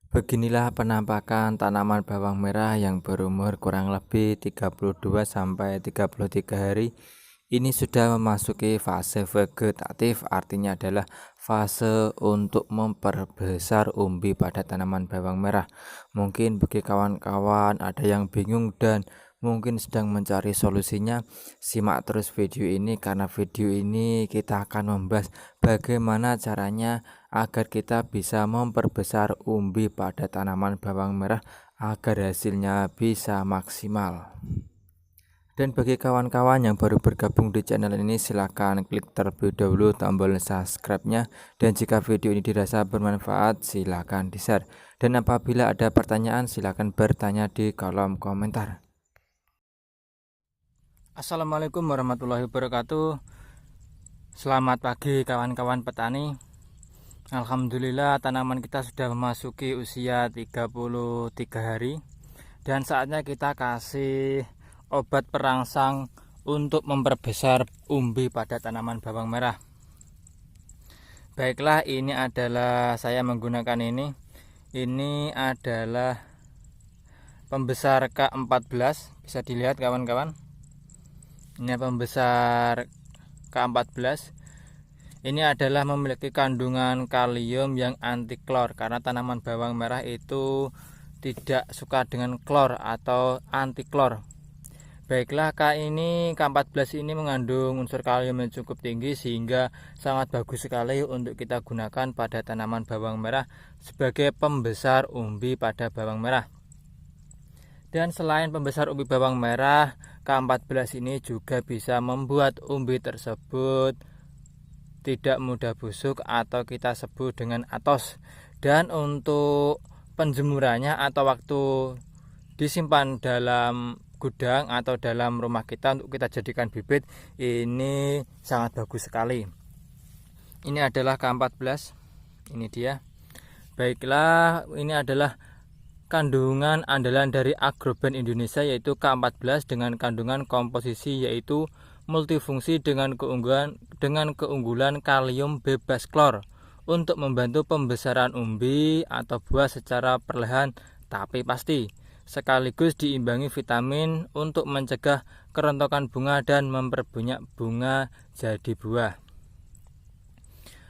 Beginilah penampakan tanaman bawang merah yang berumur kurang lebih 32 sampai 33 hari. Ini sudah memasuki fase vegetatif, artinya adalah fase untuk memperbesar umbi pada tanaman bawang merah. Mungkin bagi kawan-kawan ada yang bingung dan mungkin sedang mencari solusinya. Simak terus video ini karena video ini kita akan membahas bagaimana caranya agar kita bisa memperbesar umbi pada tanaman bawang merah agar hasilnya bisa maksimal. Dan bagi kawan-kawan yang baru bergabung di channel ini, silahkan klik terlebih dahulu tombol subscribe-nya. Dan jika video ini dirasa bermanfaat, silahkan di-share. Dan apabila ada pertanyaan, silahkan bertanya di kolom komentar. Assalamualaikum warahmatullahi wabarakatuh. Selamat pagi kawan-kawan petani. Alhamdulillah tanaman kita sudah memasuki usia 33 hari. Dan saatnya kita kasih obat perangsang untuk memperbesar umbi pada tanaman bawang merah. Baiklah, ini adalah saya menggunakan ini. Ini adalah pembesar K14, bisa dilihat kawan-kawan. Ini pembesar K14. Ini adalah memiliki kandungan kalium yang anti klor, karena tanaman bawang merah itu tidak suka dengan klor atau anti klor. Baiklah, K14 ini mengandung unsur kalium yang cukup tinggi sehingga sangat bagus sekali untuk kita gunakan pada tanaman bawang merah sebagai pembesar umbi pada bawang merah. Dan selain pembesar umbi bawang merah, K14 ini juga bisa membuat umbi tersebut tidak mudah busuk atau kita sebut dengan atos. Dan untuk penjemurannya atau waktu disimpan dalam gudang atau dalam rumah kita untuk kita jadikan bibit, ini sangat bagus sekali. Ini adalah K14, ini dia. Baiklah, ini adalah kandungan andalan dari Agroban Indonesia, yaitu K14 dengan kandungan komposisi yaitu multifungsi dengan keunggulan kalium bebas klor untuk membantu pembesaran umbi atau buah secara perlahan tapi pasti, sekaligus diimbangi vitamin untuk mencegah kerontokan bunga dan memperbanyak bunga jadi buah.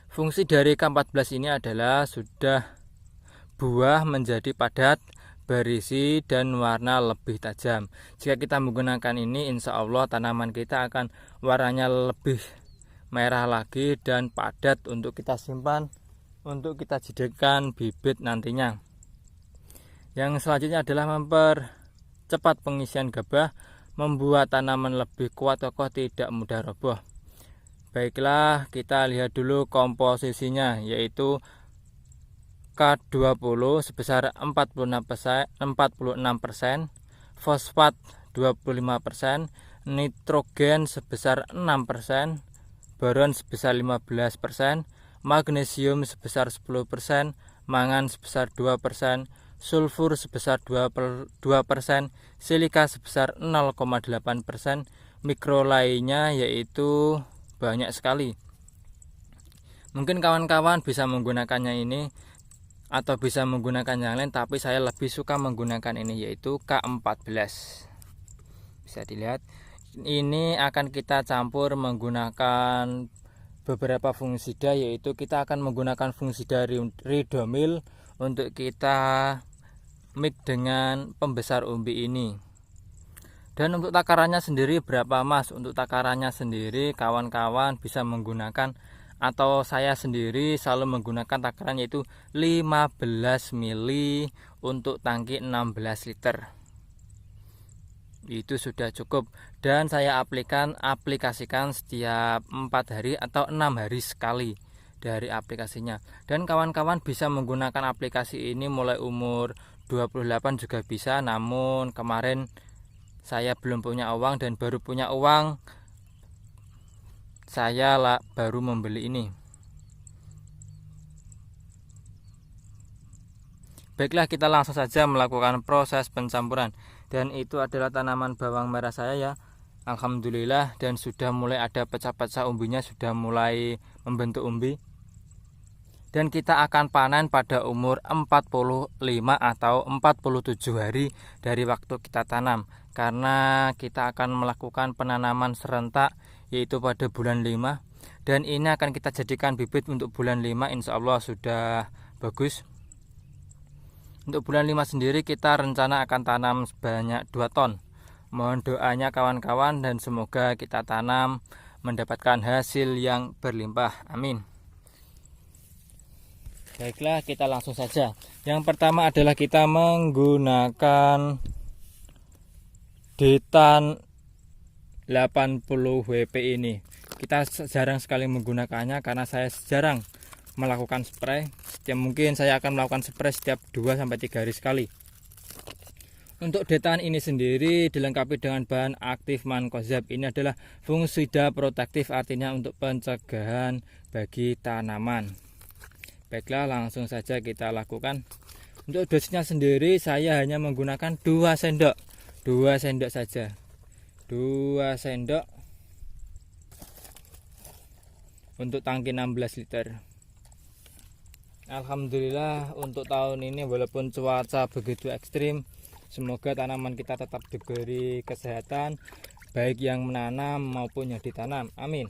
Fungsi dari K14 ini adalah sudah buah menjadi padat, berisi, dan warna lebih tajam. Jika kita menggunakan ini, insya Allah tanaman kita akan warnanya lebih merah lagi dan padat untuk kita simpan, untuk kita jadikan bibit nantinya. Yang selanjutnya adalah mempercepat pengisian gabah, membuat tanaman lebih kuat kokoh, tidak mudah roboh. Baiklah, kita lihat dulu komposisinya, yaitu K20 sebesar 46%, fosfat 25%, nitrogen sebesar 6%, boron sebesar 15%, magnesium sebesar 10%, mangan sebesar 2%, sulfur sebesar 2%, silika sebesar 0,8%, mikro lainnya yaitu banyak sekali. Mungkin kawan-kawan bisa menggunakannya ini atau bisa menggunakan yang lain, tapi saya lebih suka menggunakan ini, yaitu K14. Bisa dilihat, ini akan kita campur menggunakan beberapa fungisida, yaitu kita akan menggunakan fungisida Ridomil untuk kita mix dengan pembesar umbi ini. Dan untuk takarannya sendiri berapa mas? Untuk takarannya sendiri kawan-kawan bisa menggunakan, atau saya sendiri selalu menggunakan takaran yaitu 15 mili untuk tangki 16 liter. Itu sudah cukup, dan saya aplikasikan setiap 4 hari atau 6 hari sekali dari aplikasinya. Dan kawan-kawan bisa menggunakan aplikasi ini mulai umur 28 juga bisa, namun kemarin saya belum punya uang dan baru punya uang saya baru membeli ini. Baiklah, kita langsung saja melakukan proses pencampuran. Dan itu adalah tanaman bawang merah saya ya. Alhamdulillah, dan sudah mulai ada pecah-pecah umbinya, sudah mulai membentuk umbi. dan kita akan panen pada umur 45 atau 47 hari dari waktu kita tanam, karena kita akan melakukan penanaman serentak yaitu pada bulan 5, dan ini akan kita jadikan bibit untuk bulan 5. Insya Allah sudah bagus. Untuk bulan 5 sendiri kita rencana akan tanam sebanyak 2 ton. Mohon doanya kawan-kawan, dan semoga kita tanam mendapatkan hasil yang berlimpah. Amin. Baiklah, kita langsung saja. Yang pertama adalah kita menggunakan Detan 80 WP ini. Kita jarang sekali menggunakannya karena saya jarang melakukan spray. Mungkin saya akan melakukan spray setiap 2-3 hari sekali. Untuk Detan ini sendiri dilengkapi dengan bahan aktif Mancozeb. Ini adalah fungisida protektif, artinya untuk pencegahan bagi tanaman. Baiklah, langsung saja kita lakukan. Untuk dosisnya sendiri saya hanya menggunakan 2 sendok. 2 sendok saja. 2 sendok untuk tangki 16 liter. Alhamdulillah untuk tahun ini walaupun cuaca begitu ekstrim, semoga tanaman kita tetap diberi kesehatan, baik yang menanam maupun yang ditanam. Amin.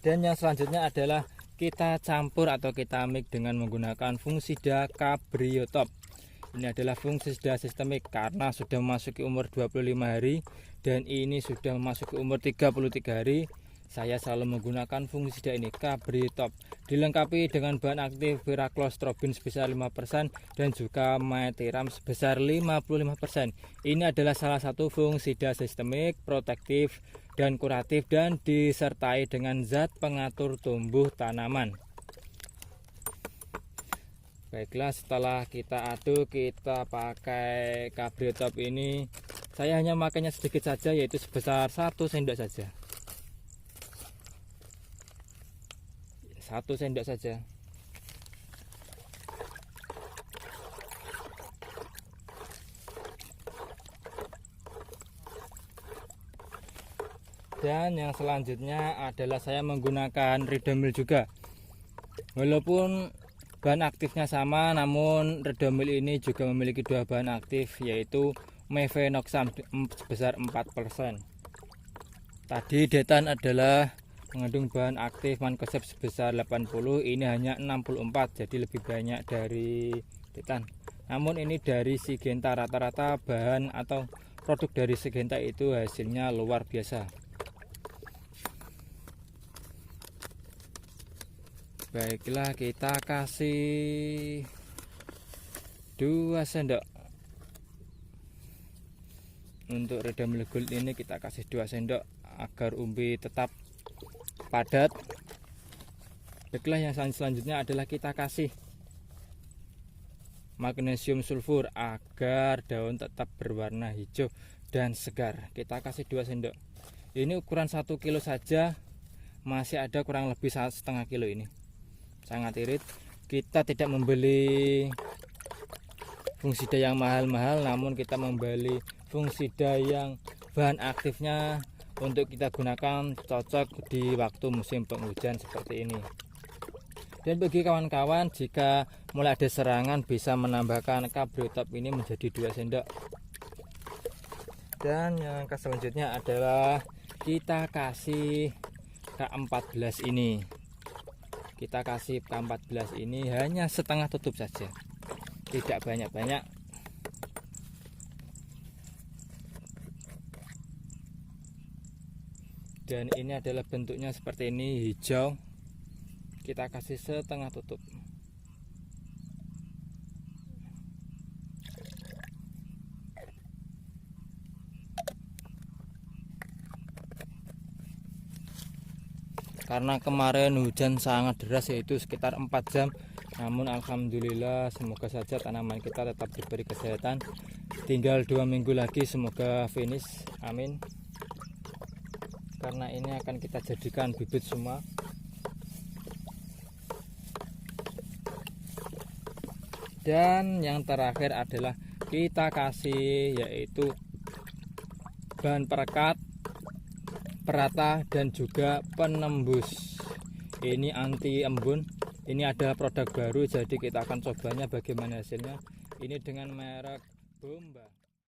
Dan yang selanjutnya adalah kita campur atau kita mix dengan menggunakan fungisida Cabriotop. Ini adalah fungisida sistemik karena sudah memasuki umur 25 hari dan ini sudah memasuki umur 33 hari. Saya selalu menggunakan fungisida ini, Cabriotop. Dilengkapi dengan bahan aktif Pyraclostrobin sebesar 5% dan juga Meteram sebesar 55%. Ini adalah salah satu fungisida sistemik, protektif, dan kuratif, dan disertai dengan zat pengatur tumbuh tanaman. Baiklah, setelah kita aduk, kita pakai Cabriotop ini. Saya hanya makainya sedikit saja, yaitu sebesar 1 sendok saja. 1 sendok saja. Dan yang selanjutnya adalah saya menggunakan Redomil juga. Walaupun bahan aktifnya sama, namun Redomil ini juga memiliki 2 bahan aktif, yaitu Mefenoxam sebesar 4%. Tadi Detan adalah mengandung bahan aktif Mancozeb sebesar 80, ini hanya 64, jadi lebih banyak dari Detan. Namun ini dari Syngenta, rata-rata bahan atau produk dari Syngenta itu hasilnya luar biasa. Baiklah, kita kasih 2 sendok. Untuk Redomil Gold ini kita kasih 2 sendok agar umbi tetap padat. Baiklah, yang selanjutnya adalah kita kasih magnesium sulfur agar daun tetap berwarna hijau dan segar. Kita kasih 2 sendok. Ini ukuran 1 kilo saja, masih ada kurang lebih 1,5 kilo ini. Sangat irit. Kita tidak membeli fungisida yang mahal-mahal, namun kita membeli fungisida yang bahan aktifnya untuk kita gunakan cocok di waktu musim penghujan seperti ini. Dan bagi kawan-kawan, jika mulai ada serangan bisa menambahkan Cabriotop ini menjadi 2 sendok. Dan yang selanjutnya adalah kita kasih K14 ini. Kita kasih K14 ini hanya setengah tutup saja, tidak banyak-banyak. Dan ini adalah bentuknya seperti ini, hijau. Kita kasih setengah tutup. Karena kemarin hujan sangat deras, yaitu sekitar 4 jam. Namun alhamdulillah, semoga saja tanaman kita tetap diberi kesehatan. Tinggal 2 minggu lagi semoga finish. Amin. Karena ini akan kita jadikan bibit semua. Dan yang terakhir adalah kita kasih yaitu bahan perekat, perata, dan juga penembus. Ini anti embun. Ini ada produk baru, jadi kita akan cobanya bagaimana hasilnya. Ini dengan merek Bomba.